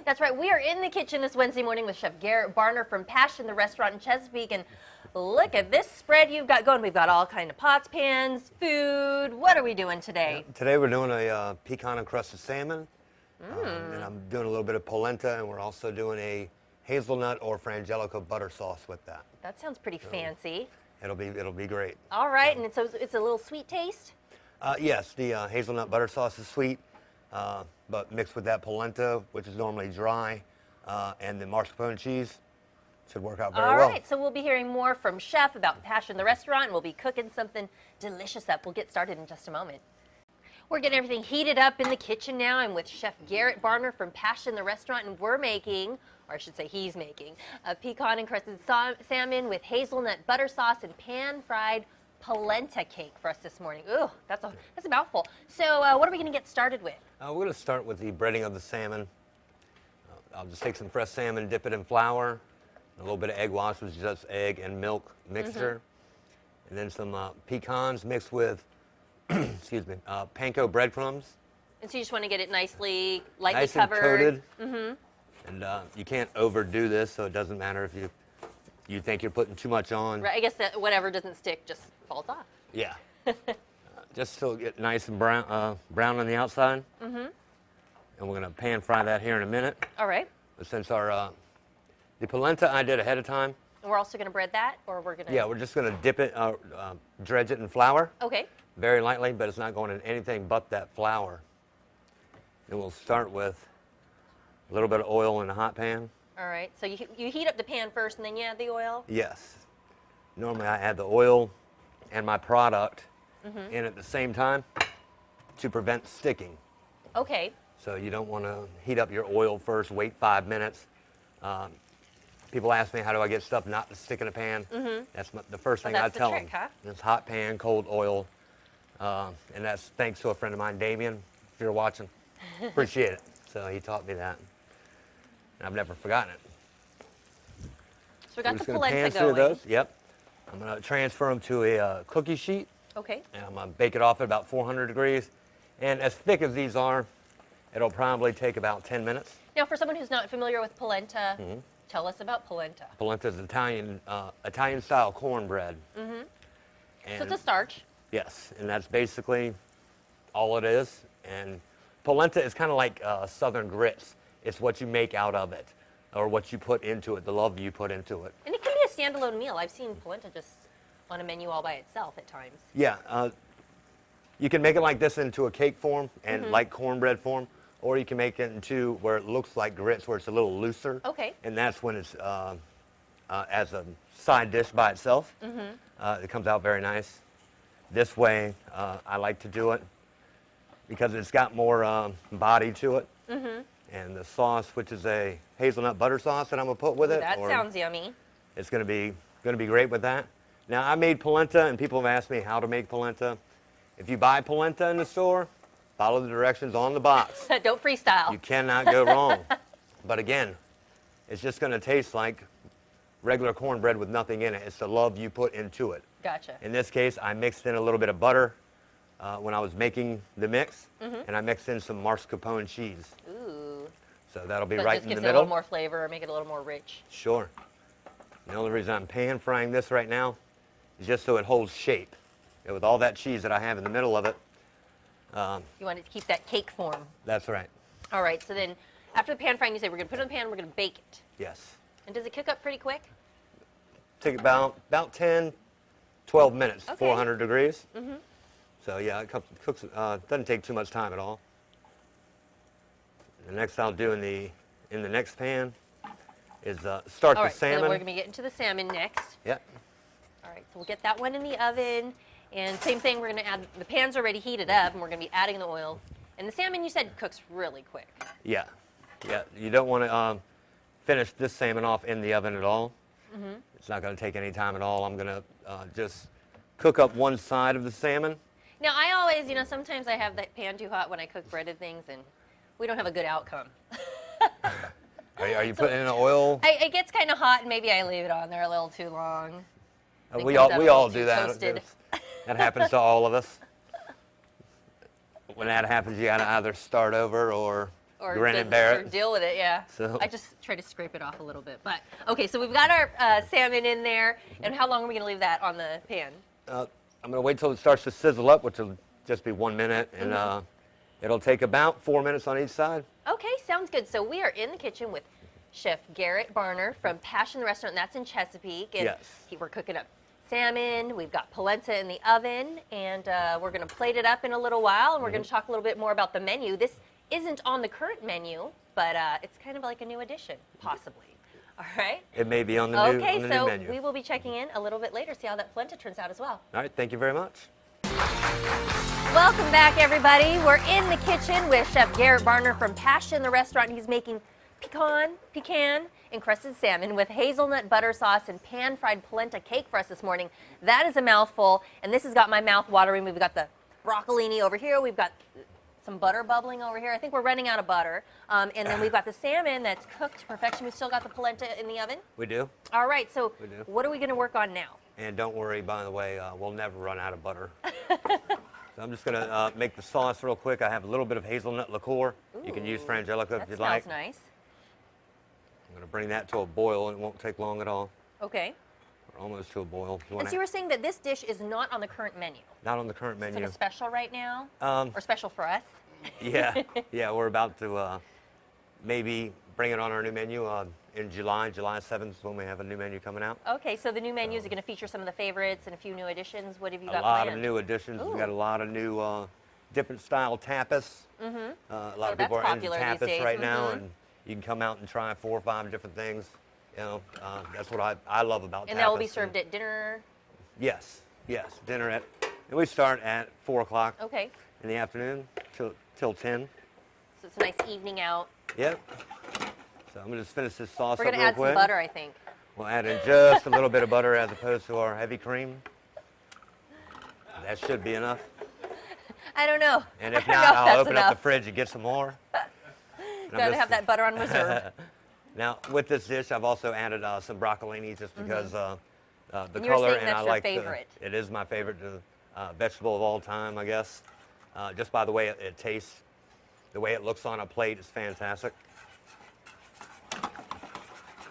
That's right. We are in the kitchen this Wednesday morning with Chef Garrett Barner from Passion, the restaurant in Chesapeake. And look at this spread you've got going. We've got all kind of pots, pans, food. What are we doing today? Yeah, today we're doing a pecan-encrusted salmon. And I'm doing a little bit of polenta, and we're also doing a hazelnut or frangelico butter sauce with that. That sounds pretty fancy. It'll be great. All right, and it's a little sweet taste? Yes, the hazelnut butter sauce is sweet, but mixed with that polenta, which is normally dry, and the mascarpone cheese, should work out very well. All right, so we'll be hearing more from Chef about Passion, the restaurant, and we'll be cooking something delicious up. We'll get started in just a moment. We're getting everything heated up in the kitchen now. I'm with Chef Garrett Barner from Passion, the restaurant, and we're making, or I should say he's making, a pecan-encrusted salmon with hazelnut butter sauce and pan-fried polenta cake for us this morning. Ooh, that's a mouthful. So what are we going to get started with? We're going to start with the breading of the salmon. I'll just take some fresh salmon, dip it in flour, a little bit of egg wash, which is just egg and milk mixture, and then some pecans mixed with excuse me, panko breadcrumbs. And so you just want to get it nicely, lightly nice covered. And coated. And you can't overdo this, so it doesn't matter if you think you're putting too much on. Right, I guess that whatever doesn't stick just falls off. Yeah. Just till it get nice and brown on the outside. And we're going to pan fry that here in a minute. All right. But since the polenta I did ahead of time. And we're also going to bread that, or we're going to? Yeah, we're just going to dip it, dredge it in flour. Okay. Very lightly, but it's not going in anything but that flour. And we'll start with a little bit of oil in a hot pan. All right, so you heat up the pan first and then you add the oil? Yes. Normally I add the oil and my product in at the same time to prevent sticking. Okay. So you don't want to heat up your oil first, wait 5 minutes. People ask me, how do I get stuff not to stick in a pan? That's the first thing I tell them. Huh? It's hot pan, cold oil. And that's thanks to a friend of mine, Damien, if you're watching. Appreciate it. So he taught me that. And I've never forgotten it. So we got We're the just gonna polenta pan going. through those. Yep. I'm going to transfer them to a cookie sheet. Okay. And I'm going to bake it off at about 400 degrees. And as thick as these are, it'll probably take about 10 minutes. Now, for someone who's not familiar with polenta, tell us about polenta. Polenta is Italian-style cornbread. So it's a starch. Yes, and that's basically all it is. And polenta is kind of like southern grits. It's what you make out of it, or what you put into it, the love you put into it. And it can be a standalone meal. I've seen polenta just on a menu all by itself at times. Yeah, you can make it like this into a cake form and like cornbread form, or you can make it into where it looks like grits, where it's a little looser. Okay. And that's when it's as a side dish by itself. It comes out very nice. This way, I like to do it because it's got more body to it. And the sauce, which is a hazelnut butter sauce that I'm gonna put with it. That sounds yummy. It's gonna be great with that. Now I made polenta, and people have asked me how to make polenta. If you buy polenta in the store, follow the directions on the box. Don't freestyle. You cannot go wrong. But again, it's just gonna taste like regular cornbread with nothing in it. It's the love you put into it. Gotcha. In this case, I mixed in a little bit of butter when I was making the mix, and I mixed in some mascarpone cheese. Ooh. So that'll be So it right just in the gives it a middle. little more flavor, make it a little more rich. Sure. The only reason I'm pan frying this right now is just so it holds shape. And with all that cheese that I have in the middle of it. You want it to keep that cake form. That's right. All right, so then after the pan frying, you say we're going to put it in the pan and we're going to bake it. Yes. And does it cook up pretty quick? Take about 10, 12 minutes, Okay. 400 degrees. So yeah, it cooks, doesn't take too much time at all. The next I'll do in the next pan is start All the right, so salmon. then we're going to be getting to the salmon next. Yep. All right, so we'll get that one in the oven. And same thing, we're going to add, the pan's already heated up, and we're going to be adding the oil. And the salmon, you said, cooks really quick. Yeah. Yeah. You don't want to finish this salmon off in the oven at all. It's not going to take any time at all. I'm going to just cook up one side of the salmon. Now, I always, sometimes I have that pan too hot when I cook breaded things, and we don't have a good outcome. Are you putting in oil? It gets kind of hot, and maybe I leave it on there a little too long. We all do that. Toasted. That happens to all of us. When that happens, you got to either start over or grin and bear it. Or deal with it, yeah. So. I just try to scrape it off a little bit. But okay, so we've got our salmon in there, and how long are we going to leave that on the pan? I'm going to wait till it starts to sizzle up, which will just be 1 minute, and it'll take about 4 minutes on each side. Okay, sounds good. So we are in the kitchen with Chef Garrett Barner from Passion Restaurant, and that's in Chesapeake. And Yes. We're cooking up salmon, we've got polenta in the oven, and we're going to plate it up in a little while, and we're going to talk a little bit more about the menu. This isn't on the current menu, but it's kind of like a new addition, possibly. All right? It may be on the new, Okay, on the so new menu. we will be checking in a little bit later, see how that polenta turns out as well. All right, thank you very much. Welcome back, everybody. We're in the kitchen with Chef Garrett Barner from Passion, the restaurant. He's making pecan-encrusted salmon with hazelnut butter sauce and pan-fried polenta cake for us this morning. That is a mouthful, and this has got my mouth watering. We've got the broccolini over here. We've got some butter bubbling over here. I think we're running out of butter. And then we've got the salmon that's cooked to perfection. We've still got the polenta in the oven. We do. All right, so We do. what are we going to work on now? And don't worry, by the way, we'll never run out of butter. So I'm just going to make the sauce real quick. I have a little bit of hazelnut liqueur. You can use frangelica if you'd like. That smells nice. I'm going to bring that to a boil, and it won't take long at all. Okay. We're almost to a boil. And so you were saying that this dish is not on the current menu. Not on the current It's menu. like a special right now, Um, or special for us. Yeah, yeah, we're about to maybe bring it on our new menu in July. July 7th is when we have a new menu coming out. Okay, so the new menus are going to feature some of the favorites and a few new additions. What have you got A lot planned? of new additions. Ooh. We've got a lot of new different style tapas. A lot of that's people are into popular these tapas days. right now, and you can come out and try 4 or 5 different things. You know, that's what I love about tapas. And that will be served at dinner? Yes, yes, dinner and we start at 4 o'clock Okay, in the afternoon till 10. so it's a nice evening out. Yep. So I'm going to just finish this sauce We're up going to real add quick. some butter, I think. We'll add in just a little bit of butter as opposed to our heavy cream. That should be enough. I don't know. And if I don't not, know I'll that's open up enough. the fridge and get some more. Got to have that butter on reserve. Now, with this dish, I've also added some broccolini just because the And you were color, saying and that's I your like favorite. it is my favorite vegetable of all time, I guess. Just by the way it tastes, the way it looks on a plate is fantastic.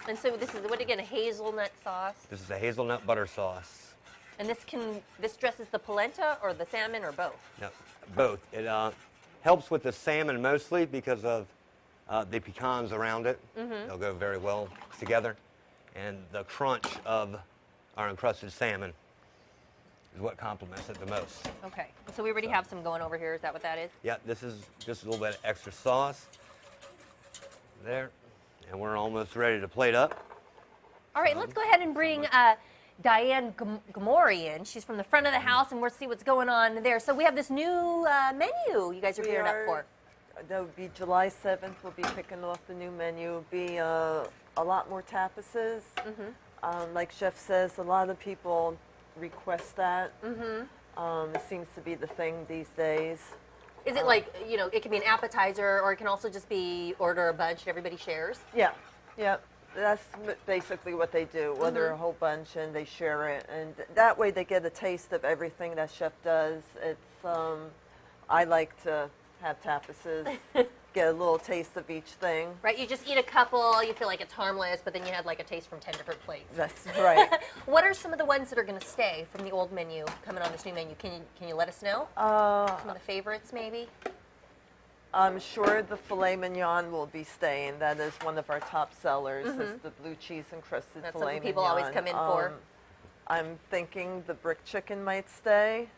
And so this is, what again, a hazelnut sauce? This is a hazelnut butter sauce. And this dresses the polenta or the salmon or both? No, both. It helps with the salmon mostly because of the pecans around it. They'll go very well together. And the crunch of our encrusted salmon is what complements it the most. Okay, so we already have some going over here. Is that what that is? Yeah, this is just a little bit of extra sauce. There. And we're almost ready to plate up. All right, let's go ahead and bring Diane Gamori in. She's from the front of the house, and we'll see what's going on there. So we have this new menu you guys are gearing up for. That would be July 7th. We'll be picking off the new menu. It'll be a lot more tapases. Like Chef says, a lot of people request that. It seems to be the thing these days. Is it like, you know, it can be an appetizer, or it can also just be order a bunch and everybody shares? Yeah, yeah. That's basically what they do. Order a whole bunch and they share it, and that way they get a taste of everything that Chef does. It's I like to have tapases, get a little taste of each thing. Right, you just eat a couple, you feel like it's harmless, but then you had like a taste from 10 different plates. That's right. What are some of the ones that are going to stay from the old menu coming on this new menu? Can you let us know? Some of the favorites, maybe? I'm sure the filet mignon will be staying. That is one of our top sellers. Is the blue cheese encrusted That's filet something people mignon. always come in for. I'm thinking the brick chicken might stay.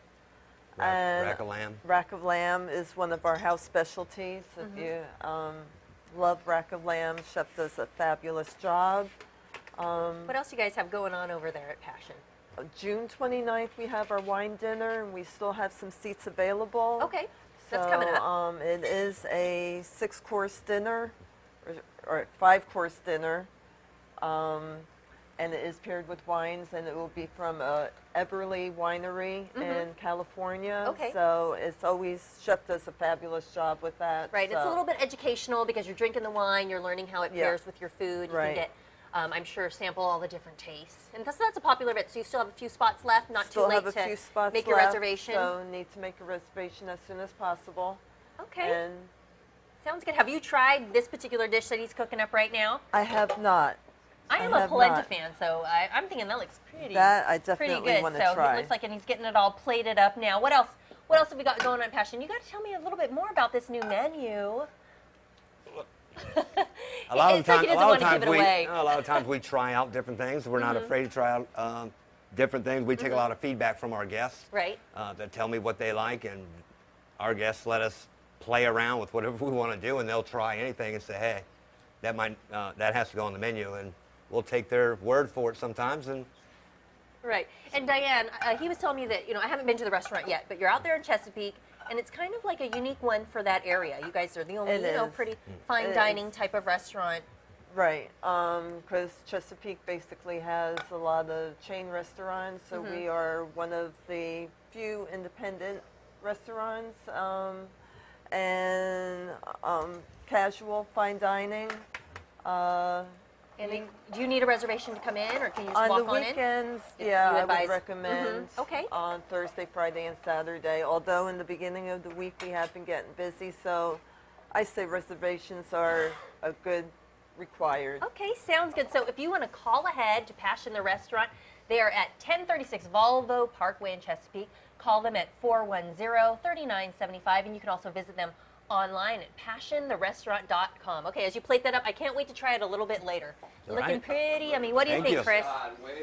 Rack of lamb. Rack of lamb is one of our house specialties. If you love rack of lamb, Chef does a fabulous job. What else you guys have going on over there at Passion? June 29th, we have our wine dinner, and we still have some seats available. Okay, that's coming up. It is a 6-course dinner, or 5-course dinner, and it is paired with wines, and it will be from Eberly Winery in California. Okay. So it's always, Chef does a fabulous job with that. Right, it's a so- little bit educational because you're drinking the wine, you're learning how it Yeah. pairs with your food. You Right. can get, I'm sure, sample all the different tastes. And that's a popular bit, so you still have a few spots left, not Still too late have a to few spots make your left, reservation. So need to make a reservation as soon as possible. Okay. And Sounds good. Have you tried this particular dish that he's cooking up right now? I have not. I am I a have polenta not. fan, so I'm thinking that looks pretty. That I pretty definitely good. want to So try. it looks like, and he's getting it all plated up now. What else? What else have we got going on, Passion? You got to tell me a little bit more about this new menu. A lot of It's like he doesn't want to give it away. a lot of times we try out different things. We're not afraid to try out different things. We take a lot of feedback from our guests. Right. That tell me what they like, and our guests let us play around with whatever we want to do, and they'll try anything and say, hey, that has to go on the menu, and we'll take their word for it sometimes. And Right. And Diane, he was telling me that, I haven't been to the restaurant yet, but you're out there in Chesapeake, and it's kind of like a unique one for that area. You guys are the only, It is. pretty fine It dining is. type of restaurant. Right, because Chesapeake basically has a lot of chain restaurants, so we are one of the few independent restaurants, and casual fine dining. And then, do you need a reservation to come in, or can you just On walk the on in? weekends, You yeah, I advise- would recommend Okay. on Thursday, Friday, and Saturday. Although in the beginning of the week we have been getting busy, so I say reservations are a good required. Okay, sounds good. So if you want to call ahead to Passion the Restaurant, they are at 1036 Volvo Parkway in Chesapeake. Call them at 410-3975, and you can also visit them online at passiontherestaurant.com. Okay, as you plate that up, I can't wait to try it a little bit later. All Looking right. pretty. I mean, what do you Thank think, you. Chris? God, wait.